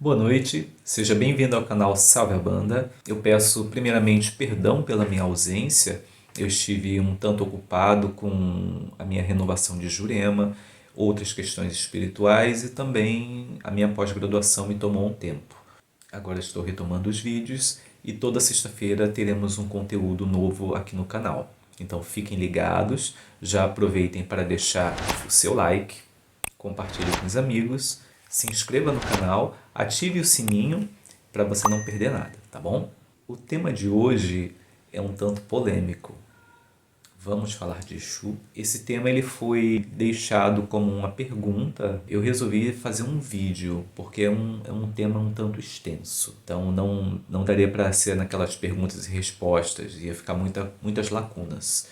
Boa noite, seja bem-vindo ao canal Salve a Banda. Eu peço primeiramente perdão pela minha ausência. Eu estive um tanto ocupado com a minha renovação de Jurema, outras questões espirituais e também a minha pós-graduação me tomou um tempo. Agora estou retomando os vídeos e toda sexta-feira teremos um conteúdo novo aqui no canal. Então fiquem ligados, já aproveitem para deixar o seu like, compartilhe com os amigos, se inscreva no canal, ative o sininho para você não perder nada, tá bom? O tema de hoje é um tanto polêmico. Vamos falar de Exu. Esse tema ele foi deixado como uma pergunta. Eu resolvi fazer um vídeo, porque é um tema um tanto extenso. Então não daria para ser naquelas perguntas e respostas, ia ficar muitas lacunas.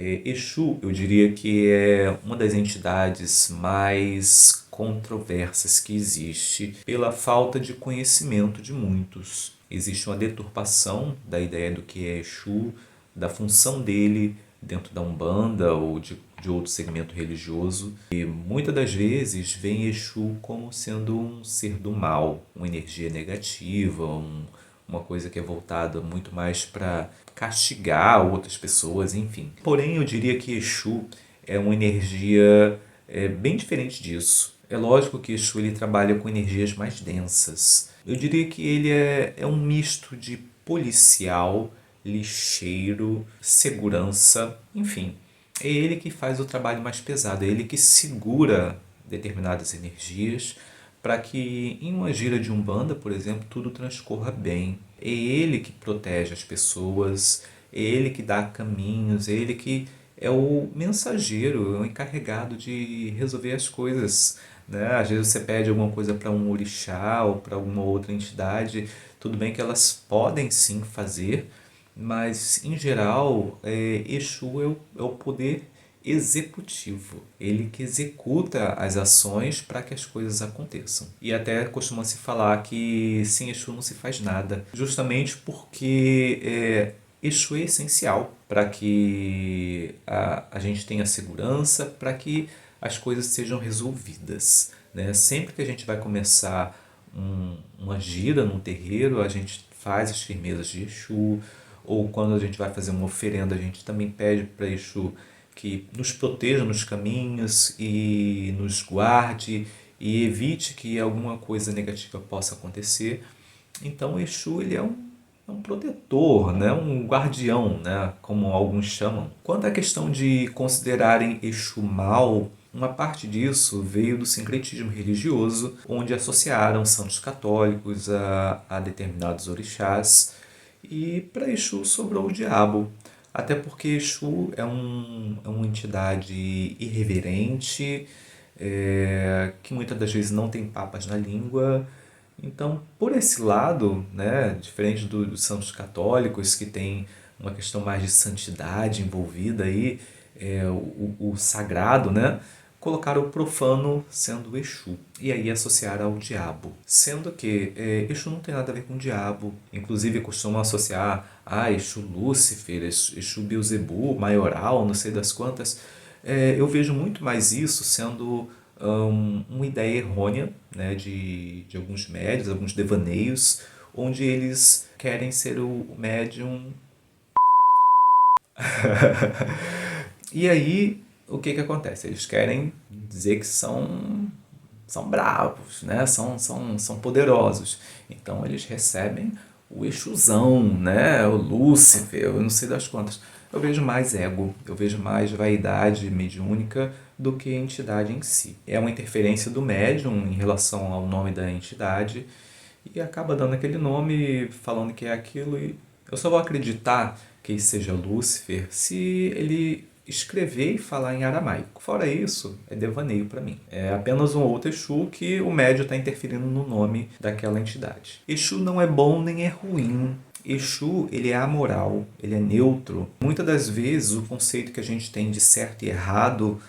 Exu, eu diria que é uma das entidades mais controversas que existe pela falta de conhecimento de muitos. Existe uma deturpação da ideia do que é Exu, da função dele dentro da Umbanda ou de outro segmento religioso. E muitas das vezes vem Exu como sendo um ser do mal, uma energia negativa, uma coisa que é voltada muito mais para castigar outras pessoas, enfim. Porém, eu diria que Exu é uma energia bem diferente disso. É lógico que Exu ele trabalha com energias mais densas. Eu diria que ele é um misto de policial, lixeiro, segurança, enfim. É ele que faz o trabalho mais pesado, é ele que segura determinadas energias para que em uma gira de umbanda, por exemplo, tudo transcorra bem. É ele que protege as pessoas, é ele que dá caminhos, é ele que é o mensageiro, é o encarregado de resolver as coisas, né? Às vezes você pede alguma coisa para um orixá ou para alguma outra entidade, tudo bem que elas podem sim fazer, mas em geral Exu é o poder executivo, ele que executa as ações para que as coisas aconteçam. E até costuma se falar que sem Exu não se faz nada, justamente porque Exu é essencial para que a gente tenha segurança, para que as coisas sejam resolvidas, né? Sempre que a gente vai começar uma gira num terreiro, a gente faz as firmezas de Exu, ou quando a gente vai fazer uma oferenda, a gente também pede para Exu que nos proteja nos caminhos e nos guarde e evite que alguma coisa negativa possa acontecer. Então Exu ele é um protetor, né? Um guardião, né? Como alguns chamam. Quanto à questão de considerarem Exu mal, uma parte disso veio do sincretismo religioso, onde associaram santos católicos a determinados orixás, e para Exu sobrou o diabo. Até porque Exu é uma entidade irreverente, que muitas das vezes não tem papas na língua. Então, por esse lado, né, diferente dos santos católicos, que tem uma questão mais de santidade envolvida aí, o sagrado, né, colocaram o profano sendo Exu, e aí associaram ao diabo. Sendo que Exu não tem nada a ver com o diabo, inclusive costumam associar a Exu Lúcifer, Exu Beelzebub, Maioral, não sei das quantas. Eu vejo muito mais isso sendo uma ideia errônea, né, de alguns médios, alguns devaneios, onde eles querem ser o médium. E aí, o que que acontece? Eles querem dizer que são bravos, né? São poderosos. Então eles recebem o Exuzão, né? O Lúcifer, eu não sei das quantas. Eu vejo mais ego, eu vejo mais vaidade mediúnica do que a entidade em si. É uma interferência do médium em relação ao nome da entidade e acaba dando aquele nome, falando que é aquilo, e eu só vou acreditar que seja Lúcifer se ele escrever e falar em aramaico. Fora isso, é devaneio para mim. É apenas um outro Exu que o médium está interferindo no nome daquela entidade. Exu não é bom nem é ruim. Exu, ele é amoral, ele é neutro. Muitas das vezes o conceito que a gente tem de certo e errado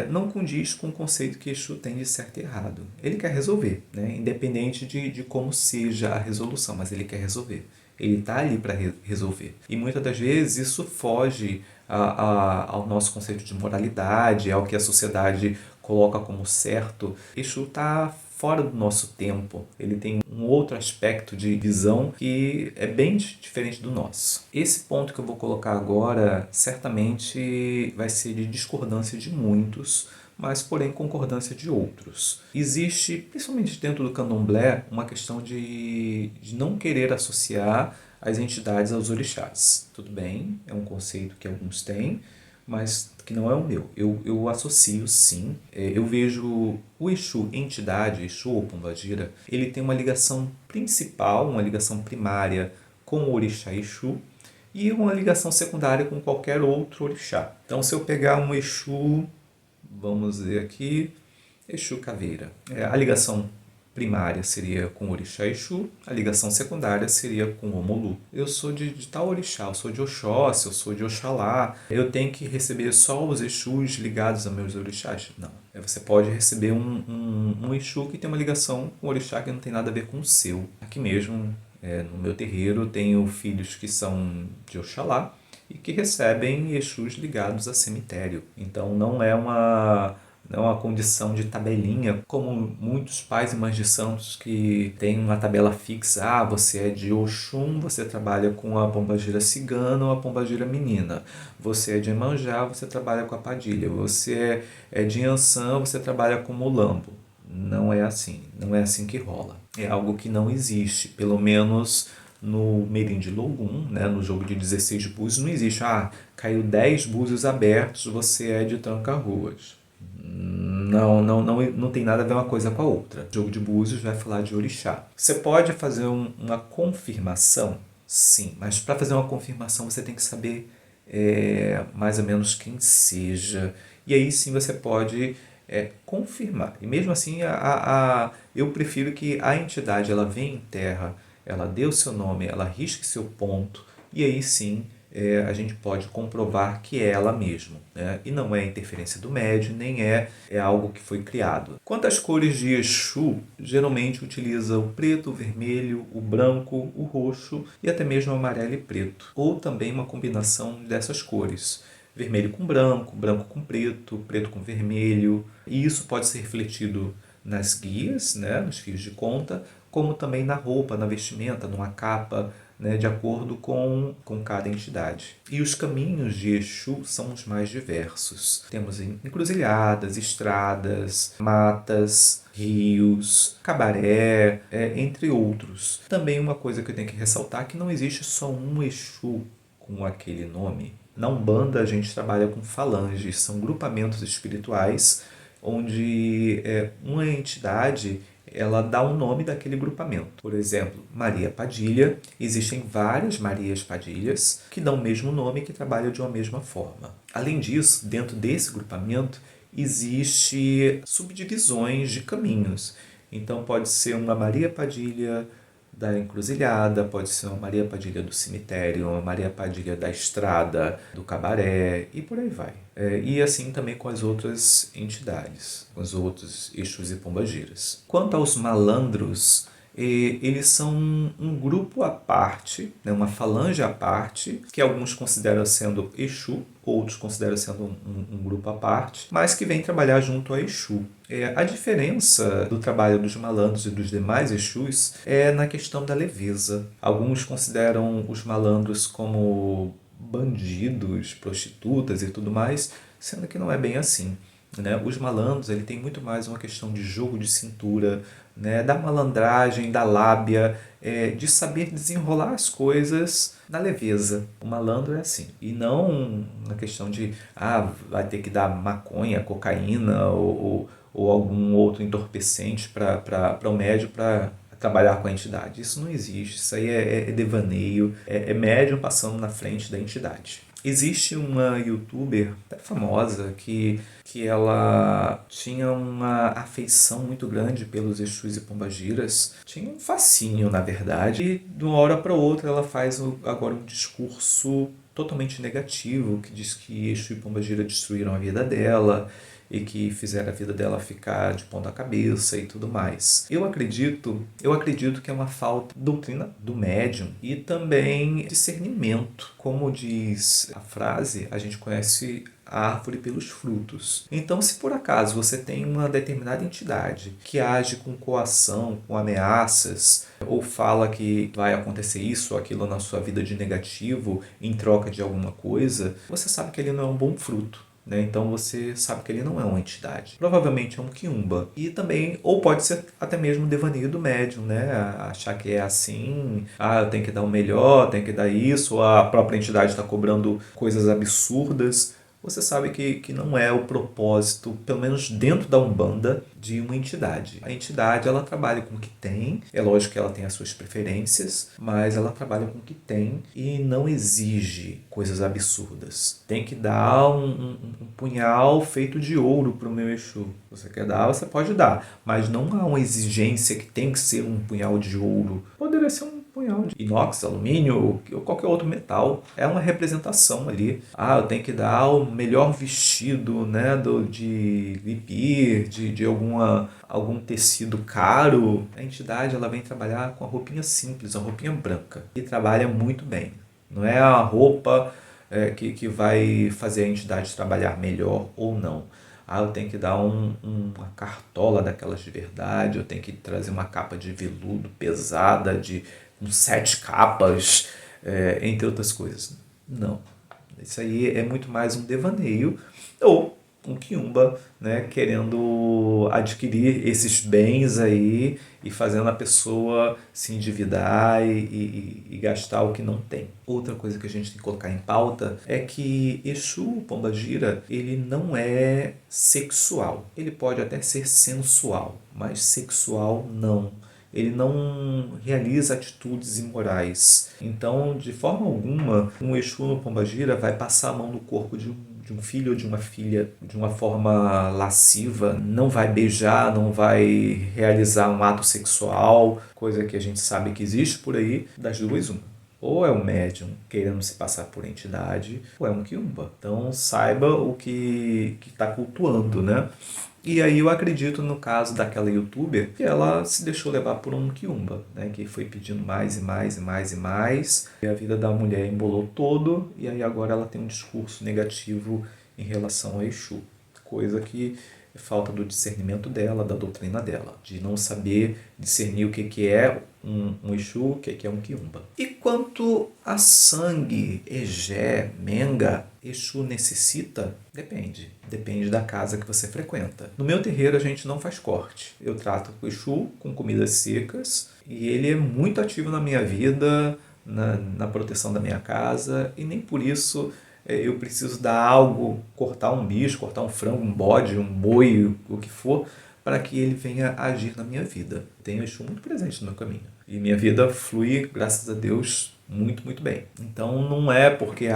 não condiz com o conceito que Exu tem de certo e errado. Ele quer resolver, né? Independente de como seja a resolução, mas ele quer resolver. Ele está ali para resolver. E muitas das vezes isso foge ao nosso conceito de moralidade, ao que a sociedade coloca como certo. Exu está fora do nosso tempo, ele tem um outro aspecto de visão que é bem diferente do nosso. Esse ponto que eu vou colocar agora certamente vai ser de discordância de muitos, mas porém concordância de outros. Existe, principalmente dentro do candomblé, uma questão de não querer associar as entidades aos orixás. Tudo bem, é um conceito que alguns têm, mas que não é o meu. Eu associo sim. Eu vejo o Exu, entidade, Exu ou Pombagira, ele tem uma ligação principal, uma ligação primária com o orixá Exu e uma ligação secundária com qualquer outro orixá. Então, se eu pegar um Exu, vamos dizer aqui, Exu Caveira. A ligação primária seria com o orixá Exu, a ligação secundária seria com o Omolu. Eu sou de tal orixá, eu sou de Oxóssi, eu sou de Oxalá, eu tenho que receber só os Exus ligados a meus orixás? Não. Você pode receber um Exu que tem uma ligação com o orixá que não tem nada a ver com o seu. Aqui mesmo, no meu terreiro, tenho filhos que são de Oxalá e que recebem Exus ligados a cemitério. Então não é uma condição de tabelinha, como muitos pais e mães de santos que têm uma tabela fixa. Ah, você é de Oxum, você trabalha com a pombagira cigana ou a pombagira menina. Você é de Emanjá, você trabalha com a padilha. Você é de Ançã, você trabalha com Mulambo. Não é assim, não é assim que rola. É algo que não existe, pelo menos no Mirim de Logum, né, no jogo de 16 búzios, não existe. Ah, caiu 10 búzios abertos, você é de Tranca-Ruas. Não tem nada a ver uma coisa com a outra. O jogo de búzios vai falar de orixá. Você pode fazer uma confirmação? Sim, mas para fazer uma confirmação você tem que saber mais ou menos quem seja. E aí sim você pode confirmar. E mesmo assim, eu prefiro que a entidade ela venha em terra, ela dê o seu nome, ela risque seu ponto, e aí sim a gente pode comprovar que é ela mesma, né? E não é interferência do médium, nem é algo que foi criado. Quanto às cores de Exu, geralmente utiliza o preto, o vermelho, o branco, o roxo e até mesmo o amarelo e preto, ou também uma combinação dessas cores. Vermelho com branco, branco com preto, preto com vermelho, e isso pode ser refletido nas guias, né, nos fios de conta, como também na roupa, na vestimenta, numa capa, né, de acordo com cada entidade. E os caminhos de Exu são os mais diversos. Temos encruzilhadas, estradas, matas, rios, cabaré, entre outros. Também uma coisa que eu tenho que ressaltar é que não existe só um Exu com aquele nome. Na Umbanda a gente trabalha com falanges, são grupamentos espirituais onde uma entidade ela dá o nome daquele grupamento. Por exemplo, Maria Padilha, existem várias Marias Padilhas que dão o mesmo nome e que trabalham de uma mesma forma. Além disso, dentro desse grupamento, existe subdivisões de caminhos. Então pode ser uma Maria Padilha da encruzilhada, pode ser uma Maria Padilha do cemitério, uma Maria Padilha da estrada, do cabaré e por aí vai. E assim também com as outras entidades, com os outros Exus e Pombagiras. Quanto aos malandros, eles são um grupo à parte, né, uma falange à parte, que alguns consideram sendo Exu, outros consideram sendo um grupo à parte, mas que vem trabalhar junto a Exu. A diferença do trabalho dos malandros e dos demais Exus é na questão da leveza. Alguns consideram os malandros como bandidos, prostitutas e tudo mais, sendo que não é bem assim, né? Os malandros ele tem muito mais uma questão de jogo de cintura, né? Da malandragem, da lábia, de saber desenrolar as coisas na leveza. O malandro é assim. E não na questão de vai ter que dar maconha, cocaína ou algum outro entorpecente para o médium para trabalhar com a entidade. Isso não existe, isso aí é devaneio, é médium passando na frente da entidade. Existe uma youtuber até famosa que ela tinha uma afeição muito grande pelos Exus e Pombagiras, tinha um fascínio na verdade, e de uma hora para outra ela faz agora um discurso totalmente negativo, que diz que Exu e Pombagira destruíram a vida dela, e que fizeram a vida dela ficar de ponta cabeça e tudo mais. Eu acredito que é uma falta de doutrina do médium e também discernimento. Como diz a frase, a gente conhece a árvore pelos frutos. Então, se por acaso você tem uma determinada entidade que age com coação, com ameaças, ou fala que vai acontecer isso ou aquilo na sua vida de negativo em troca de alguma coisa, você sabe que ele não é um bom fruto. Né? Então você sabe que ele não é uma entidade. Provavelmente é um quiumba. E também, ou pode ser até mesmo um devaneio do médium, né? Achar que é assim, eu tenho que dar o melhor, tenho que dar isso, ou a própria entidade está cobrando coisas absurdas. Você sabe que não é o propósito, pelo menos dentro da Umbanda, de uma entidade. A entidade, ela trabalha com o que tem, é lógico que ela tem as suas preferências, mas ela trabalha com o que tem e não exige coisas absurdas. Tem que dar um punhal feito de ouro para o meu Exu. Você quer dar, você pode dar, mas não há uma exigência que tem que ser um punhal de ouro. Poderia ser um punhal de inox, alumínio ou qualquer outro metal. É uma representação ali. Eu tenho que dar o melhor vestido, né, de lipir, de algum tecido caro. A entidade, ela vem trabalhar com a roupinha simples, a roupinha branca. E trabalha muito bem. Não é a roupa que vai fazer a entidade trabalhar melhor ou não. Eu tenho que dar uma cartola daquelas de verdade, eu tenho que trazer uma capa de veludo pesada, com 7 capas, entre outras coisas. Não. Isso aí é muito mais um devaneio ou um quiumba, né, querendo adquirir esses bens aí e fazendo a pessoa se endividar e gastar o que não tem. Outra coisa que a gente tem que colocar em pauta é que Exu Pombagira, ele não é sexual. Ele pode até ser sensual, mas sexual não. Ele não realiza atitudes imorais. Então, de forma alguma, um Exu no Pombagira vai passar a mão no corpo de um filho ou de uma filha de uma forma lasciva, não vai beijar, não vai realizar um ato sexual, coisa que a gente sabe que existe por aí, das duas uma. Ou é um médium querendo se passar por entidade, ou é um quiumba. Então saiba o que está cultuando, né? E aí eu acredito no caso daquela youtuber que ela se deixou levar por um quiumba, né? Que foi pedindo mais e mais e mais e mais. E a vida da mulher embolou todo e aí agora ela tem um discurso negativo em relação a Exu. Coisa que é falta do discernimento dela, da doutrina dela. De não saber discernir o que é um Exu, o que é um quiumba. E quanto a sangue, egé, menga, Exu necessita? Depende. Depende da casa que você frequenta. No meu terreiro a gente não faz corte. Eu trato o Exu com comidas secas e ele é muito ativo na minha vida, na proteção da minha casa e nem por isso eu preciso dar algo, cortar um bicho, cortar um frango, um bode, um boi, o que for, para que ele venha agir na minha vida. Tenho Exu muito presente no meu caminho. E minha vida flui, graças a Deus, muito, muito bem. Então não é porque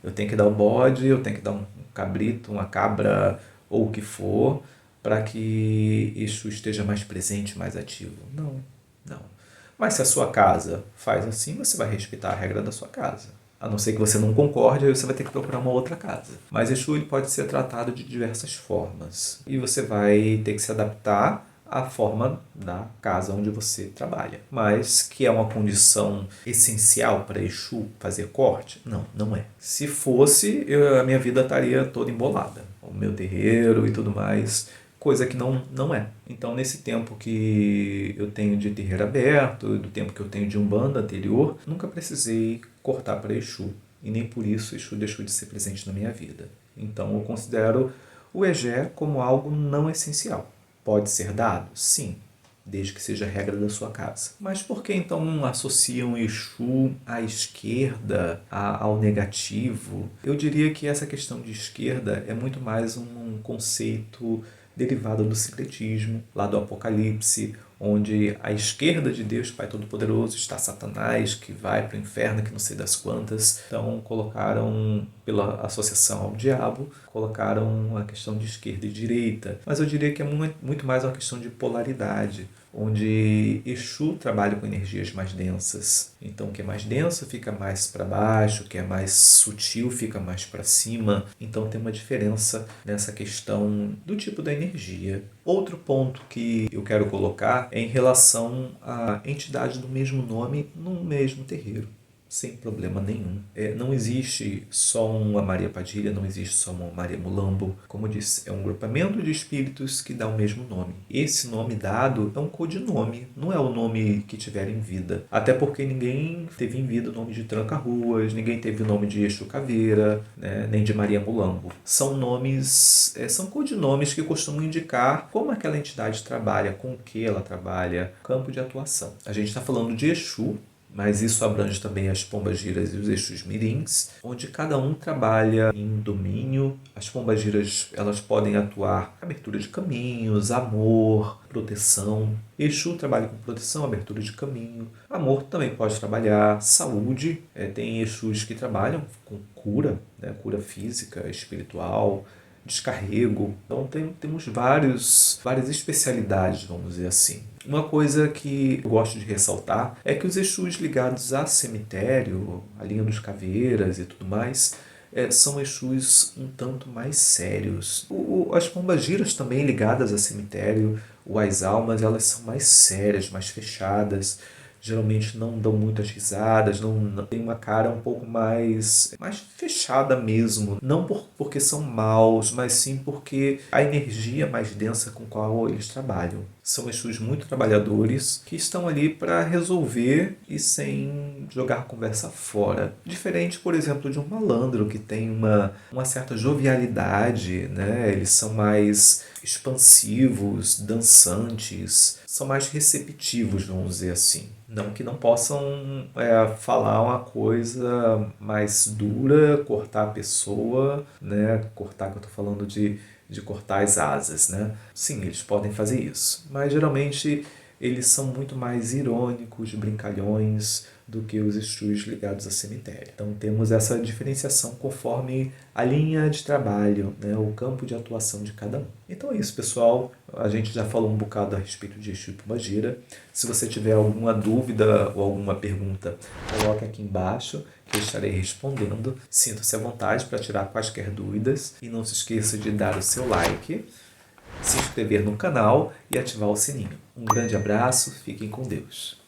eu tenho que dar o bode, eu tenho que dar um cabrito, uma cabra ou o que for, para que Exu esteja mais presente, mais ativo. Não, não. Mas se a sua casa faz assim, você vai respeitar a regra da sua casa. A não ser que você não concorde, aí você vai ter que procurar uma outra casa. Mas Exu ele pode ser tratado de diversas formas. E você vai ter que se adaptar à forma da casa onde você trabalha. Mas que é uma condição essencial para Exu fazer corte? Não, não é. Se fosse, a minha vida estaria toda embolada. O meu terreiro e tudo mais, coisa que não é. Então, nesse tempo que eu tenho de terreiro aberto, do tempo que eu tenho de Umbanda anterior, nunca precisei cortar para Exu. E nem por isso Exu deixou de ser presente na minha vida. Então, eu considero o egé como algo não essencial. Pode ser dado? Sim, desde que seja a regra da sua casa. Mas por que então associam Exu à esquerda, ao negativo? Eu diria que essa questão de esquerda é muito mais um conceito derivado do sincretismo, lá do Apocalipse, onde à esquerda de Deus, Pai Todo-Poderoso, está Satanás, que vai para o inferno, que não sei das quantas. Então colocaram, pela associação ao diabo, colocaram a questão de esquerda e direita. Mas eu diria que é muito mais uma questão de polaridade, onde Exu trabalha com energias mais densas. Então, o que é mais denso fica mais para baixo, o que é mais sutil fica mais para cima. Então, tem uma diferença nessa questão do tipo da energia. Outro ponto que eu quero colocar é em relação à entidade do mesmo nome no mesmo terreiro. Sem problema nenhum. Não existe só uma Maria Padilha, não existe só uma Maria Mulambo. Como eu disse, é um grupamento de espíritos que dá o mesmo nome. Esse nome dado é um codinome, não é o nome que tiver em vida. Até porque ninguém teve em vida o nome de Tranca-Ruas, ninguém teve o nome de Exu Caveira, né, nem de Maria Mulambo. São nomes, são codinomes que costumam indicar como aquela entidade trabalha, com o que ela trabalha, campo de atuação. A gente está falando de Exu, mas isso abrange também as pombagiras e os Exus mirins, onde cada um trabalha em domínio. As pombagiras, elas podem atuar em abertura de caminhos, amor, proteção. Exu trabalha com proteção, abertura de caminho. Amor também pode trabalhar, saúde. Tem Exus que trabalham com cura, né? Cura física, espiritual, descarrego. Então temos várias especialidades, vamos dizer assim. Uma coisa que eu gosto de ressaltar é que os Exus ligados a cemitério, a linha dos caveiras e tudo mais, são Exus um tanto mais sérios. As pombagiras também ligadas a cemitério, as almas, elas são mais sérias, mais fechadas. Geralmente não dão muitas risadas, não tem uma cara um pouco mais fechada mesmo. Não porque são maus, mas sim porque a energia mais densa com a qual eles trabalham. São Exus muito trabalhadores que estão ali para resolver e sem jogar a conversa fora. Diferente, por exemplo, de um malandro que tem uma certa jovialidade, né? Eles são mais expansivos, dançantes, são mais receptivos, vamos dizer assim. Não que não possam falar uma coisa mais dura, cortar a pessoa, né? Cortar, que eu estou falando de cortar as asas, né? Sim, eles podem fazer isso. Mas geralmente eles são muito mais irônicos, brincalhões, do que os Exus ligados a cemitério. Então temos essa diferenciação conforme a linha de trabalho, né, o campo de atuação de cada um. Então é isso, pessoal. A gente já falou um bocado a respeito de Exu e Pombagira. Se você tiver alguma dúvida ou alguma pergunta, coloque aqui embaixo que eu estarei respondendo. Sinta-se à vontade para tirar quaisquer dúvidas e não se esqueça de dar o seu like, se inscrever no canal e ativar o sininho. Um grande abraço, fiquem com Deus.